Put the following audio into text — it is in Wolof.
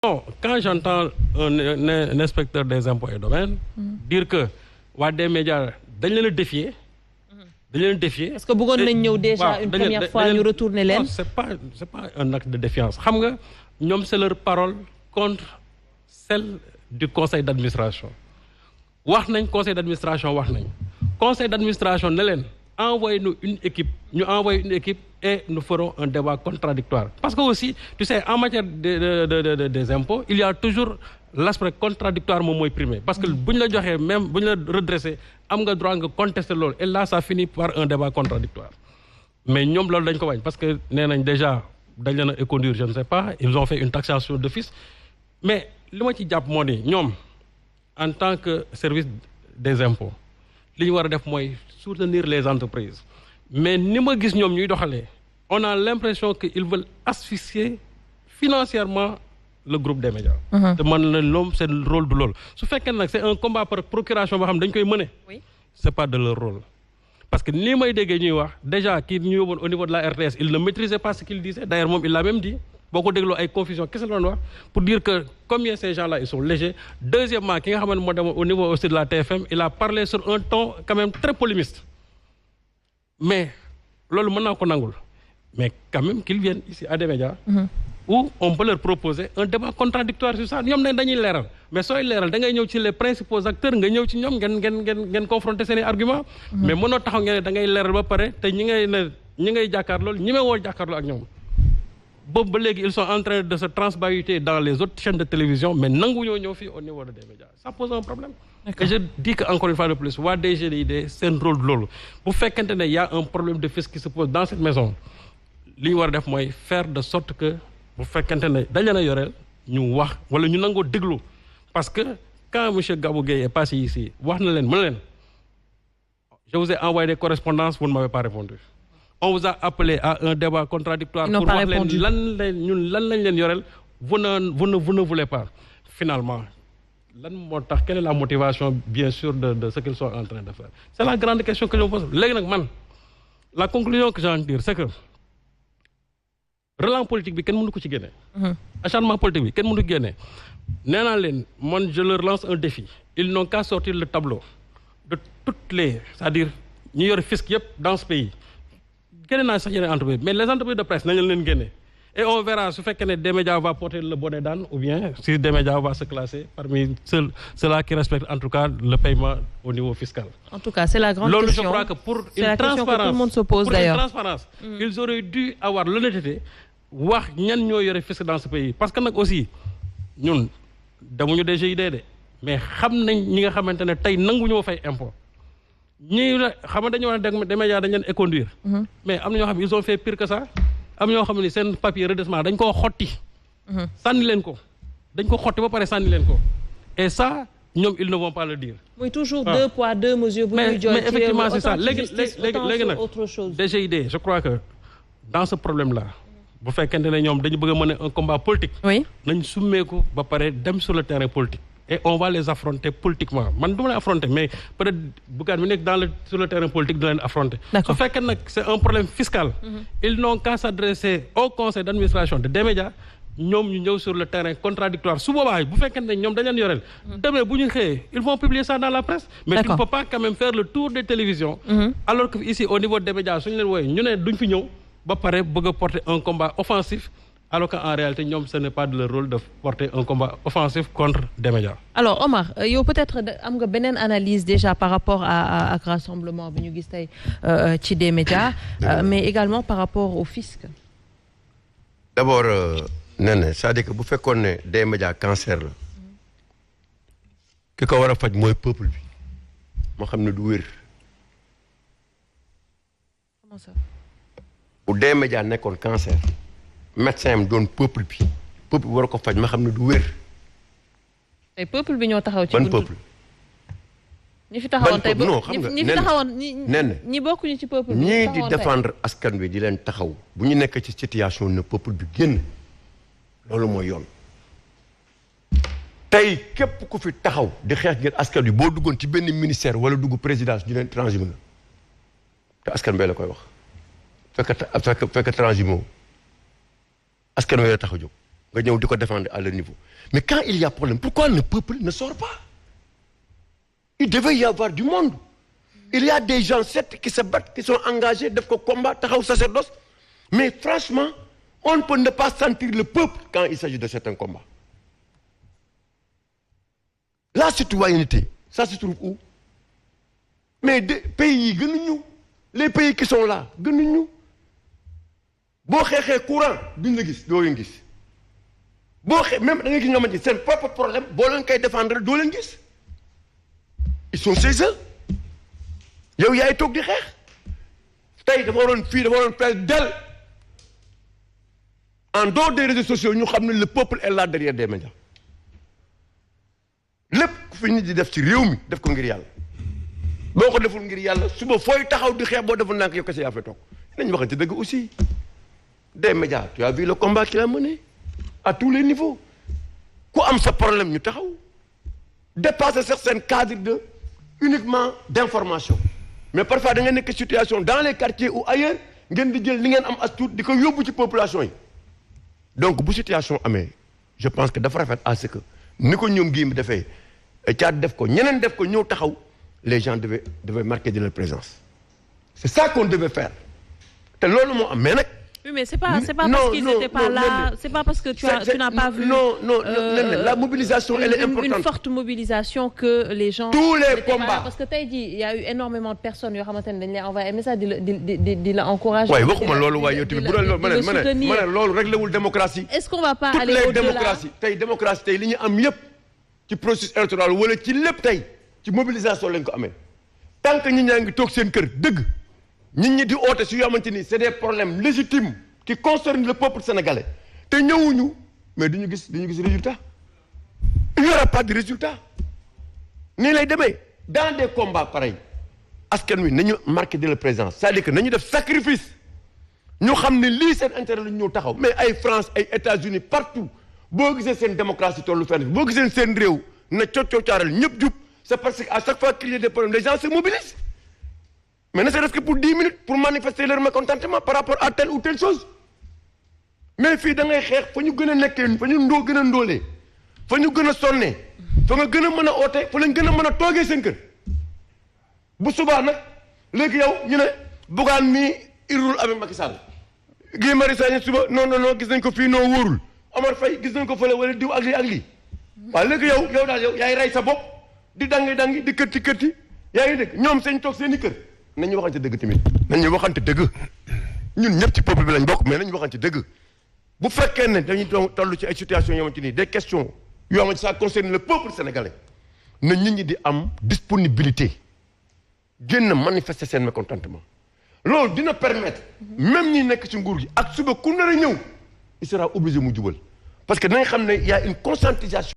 Non, quand j'entends un inspecteur des impôts et domaines dire que waa des médias dañ leen a défier. dañ leen défier. est-ce que bëggoon nañ ñëw déjà une première fois ñu retourner leen. non c'est pas un acte de défiance xam nga ñoom c'est leur parole contre celle du conseil d'administration wax nañ conseil d'administration wax nañ conseil d'administration ne leen envoyez-nous une équipe ñu envoyer une équipe et nous ferons un débat contradictoire parce que aussi tu sais en matière des impôts il y a toujours l'aspect contradictoire moom mooy primé parce que bu ñu la joxee même bu ñu la redressé am nga droit nga contester loolu et là ça finit par un débat contradictoire mais ñoom loolu dañ ko bañ parce que nee nañ déjà dañ leen a éconduire je ne sais pas ils ont fait une taxation d'office mais li ma ci jàpp moo ni ñoom en tant que service des impôts li ñu war a def mooy soutenir les entreprises mais ni ma gis ñoom ñuy doxalee on a l'impression que ils veulent asphyxier financièrement le groupe des médias te man la loom seen rôle du loolu su fekkee nag c'est un combat par procuration boo xam dañ koy mener c'est pas de leur rôle parce que nii may déggee ñuy wax déjà kii ñu yóbboon au niveau de la RTS il ne maîtrisait pas ce qu'il disait d'ailleurs moom il l'a même dit boo ko dégloo ay confusion kese la doon wax pour dire que combien ces gens-là ils sont légers deuxièmement ki nga xamante moo demoon au niveau aussi de la TFM il a parlé sur un ton quand même très polémiste mais loolu mën naa ko nangul mais quand même qu'ils viennent ici à des médias où on peut leur proposer un débat contradictoire sur ça ñoom ne dañuy leeral mais sooy leeral da ngay ñëw ci les principaux acteurs nga ñëw ci ñoom ngeen confronter seen i arguments mais mënoo taxaw ngeen ne da ngay leeral ba pare te ñi ngay jàkkaarloo ñi may woo jàkkaarloo ak ñoom boobu ba léegi ils sont en train de se transbahuter dans les autres chaînes de télévision mais nangu ñoo ñëw fii au niveau de des médias ça pose un problème et je dis que encore une fois de plus waa DGID seen rôle loolu bu fekkente ne y a un problème de fisc qui se pose dans cette maison li ñu war a def mooy faire de sorte que bu fekkente ne dañ leen a yoreel ñu wax wala ñu nangoo déglu parce que quand monsieur Gabou Gueye est passé ici wax na leen mën leen je vous ai envoyé des correspondances vous ne m'avez pas répondu on vous a appelé à un débat contradictoire pour wax leen lan lañ leen yoreel vous ne voulez pas finalement lan moo tax quelle est la motivation bien sûr de ce qu'ils sont en train de faire c'est la grande question que je me pose léegi nag man la conclusion que j'en tire c'est que relance politique bi kenn mënu ko ci génne acharnement politique bi kenn mënu ko génne nee naa leen man je leur lance un défi ils n'ont qu'à sortir le tableau de toutes les c'est-à-dire ñu yor fisc yëpp dans ce pays génne naa sax yeneen entreprises mais les entreprises de presse nañu leen génne et on verra su fekkee ne des médias va porter le bonnet d'âne ou bien si des médias va se classer parmi ceux-là qui respectent en tout cas le paiement au niveau fiscal. En tout cas, c'est la grande question. Je crois que pour une transparence, que tout le monde se pose d'ailleurs. Pour une transparence, ils auraient dû avoir l'honnêteté wax ñan ñoo yore fisc dans ce pays parce que nag aussi ñun demuñu DGID de mais xam nañ ñi nga xamante ne tey nanguñoo fay impôt ñii xam nga dañu wax ne des médias dañ leen éconduire mais am na ñoo xam ne ils ont fait pire que ça am ñoo xam ne seen papier redressement dañ koo xotti sànni leen ko dañ ko xotti ba pare sànni leen ko et ça ñoom ils ne vont pas le dire. Oui, toujours deux poids deux mesures bu ñuy mais effectivement c'est ça léegi nag autre chose. DGID je crois que dans ce problème là bu fekkente ne ñoom dañu bëgg a mener un combat politique nañ summeeku ba pare dem sur le terrain politique et on va les affronter politiquement man du ma leen affronter mais peut-être Bougane mi nekk sur le terrain politique dina leen affronter su fekkee nag c'est un problème fiscal ils n'ont qu'à s'adresser au conseil d'administration de des médias ñoom ñu ñëw sur le terrain contradictoire su boobaa bu fekkee ne ñoom dañ leen yoreel demee bu ñu xëyee ils vont publier ça dans la presse mais tu ne peux pas quand même faire le tour des télévisions alors que ici au niveau des médias suñu leen wooyee ñu ne duñ fi ñëw ba pare bëgg a porter un combat offensif alors qu'en réalité ñoom ce n'est pas de leur rôle de porter un combat offensif contre des médias. Alors Omar yow peut-être am nga beneen analyse déjà par rapport à ak rassemblement bi ñu gis tey ci des médias mais également par rapport au fisc. D'abord nee c'est-à-dire que bu fekkoon ne des médias cancer la ki ko war a faj mooy peuple bi moo xam ne du wér. Comment ça. bu des médias nekkoon cancer médecin am doon peuple bi war ko faj ma xam ne du wér. tey peuple bi ñoo taxaw ci. ban peuple. ñi fi taxawoon tey non xam nga ñi fi taxawoon ñi bokkuñu ci peuple bi. ñii di défendre askan wi di leen taxaw bu ñu nekk ci situation ne peuple bi génn loolu mooy yoon. tey képp ku fi taxaw di xeex ngeen askan wi boo duggoon ci benn ministère wala dugg présidence di leen transhumé nga te askan bee la koy wax fekk transhumé askan wi la tax a jóg nga ñëw di ko défendre à leur niveau mais quand il y a problème pourquoi le peuple ne sort pas il devait y avoir du monde il y a des gens certes qui se battent qui sont engagés def ko combat taxaw sacerdoce mais franchement on ne peut ne pas sentir le peuple quand il s'agit de certains combats la citoyenneté ça se trouve où mais de pays yi gënuñu les pays qui sont là gënuñu boo xeexee courant duñ la gis doo leen gis boo même da ngay gis ñoo xamante ni seen propre problème boo leen koy défendre doo leen gis ils sont chez eux yow yaay toog di xeex tey dafa waroon fees del en dehors des réseaux sociaux ñu xam ne le peuple est là derrière des médias lépp ku fi nit di def ci réew mi def ko ngir yàlla boo ko deful ngir yàlla suba fooy taxaw di xeex boo deful nànk yow kese yaa fay toog nañ waxante dëgg aussi des médias tu as vu le combat qu'il a mené à tous les niveaux ku am sa problème ñu taxaw dépasser certains cadres de uniquement d'information mais parfois da nga nekk situation dans les quartiers ou ailleurs ngeen di jël li ngeen am as tuut di ko yóbbu ci population yi donc bu situation amee je pense que dafa rafet à ce que ni ko ñoom gii mi defee caat def ko ñeneen def ko ñëw taxaw les gens devaient marquer de leur présence c'est ça qu'on devait faire te loolu moo am mais nag oui mais c'est pas parce qu'ils n'étaient pas là c'est pas parce que tu n'as pas vu la mobilisation elle est importante une forte mobilisation que les gens tous les combats parce que tey jii il y a eu énormément de personnes yoo xamante ne dañ lay envoyer message di la encourager waaye waxuma loolu waaye yow tamit bu doon loolu ma ne loolu réglé wul démocratie est-ce qu'on va pas toutes aller les au-delà démocratie tey li ñu am yëpp ci processus électoral wala ci lépp tey ci mobilisation lañ ko amee tant que ñi ñaa ngi toog seen kër dëgg nit ñi di oote si yoo xamante ni c'est des problèmes légitimes qui concernent le peuple sénégalais te ñëwuñu mais duñu gis résultat il n'y aura pas de résultat nii lay demee dans des combats pareils askan wi nañu marqué de la présence c'est-à-dire que nañu def sacrifice ñu xam ne lii seen intérêt la ñu ñëw taxaw mais ay France ay États-Unis partout boo gisee seen démocratie tollu fenn boo gisee seen réew na coccoocaral ñëpp jub c'est parce que à chaque fois qu'il y a des problèmes les gens se mobilisent mais ne serait-ce que pour 10 minutes pour manifester leur mécontentement par rapport à telle ou telle chose mais fii da ngay xeex fa ñu gën a nekkee fa ñu gën a ndóolee fa ñu gën a sonnee fa nga gën a mën a oote fa lañ gën a mën a toogee seen kër bu subaa nag léegi yow ñu ne Bougane mii irul avec Macky Sall Guy Marius Sagna suba non gis nañ ko fii noo wóorul Omar Faye gis nañ ko fële wala diw ak lii waaw léegi yow daal yow yaay rey sa bopp di dangi di kërti yaa ngi dégg ñoom seen toog seen i kër nañu waxante dëgg tamit nañu waxante dëgg ñun ñëpp ci peuple bi lañ bokk mais nañu waxante dëgg bu fekkee ne dañuy toll ci ay situations yoo xamante ni des questions yoo xamante ça concerne le peuple sénégalais na nit ñi di am disponibilité génn manifester seen mécontentement loolu dina permettre même ñi nekk ci nguur gi ak suba ku nar a ñëw il sera obligé mu jubal parce que dinañ xam ne y a une conscientisation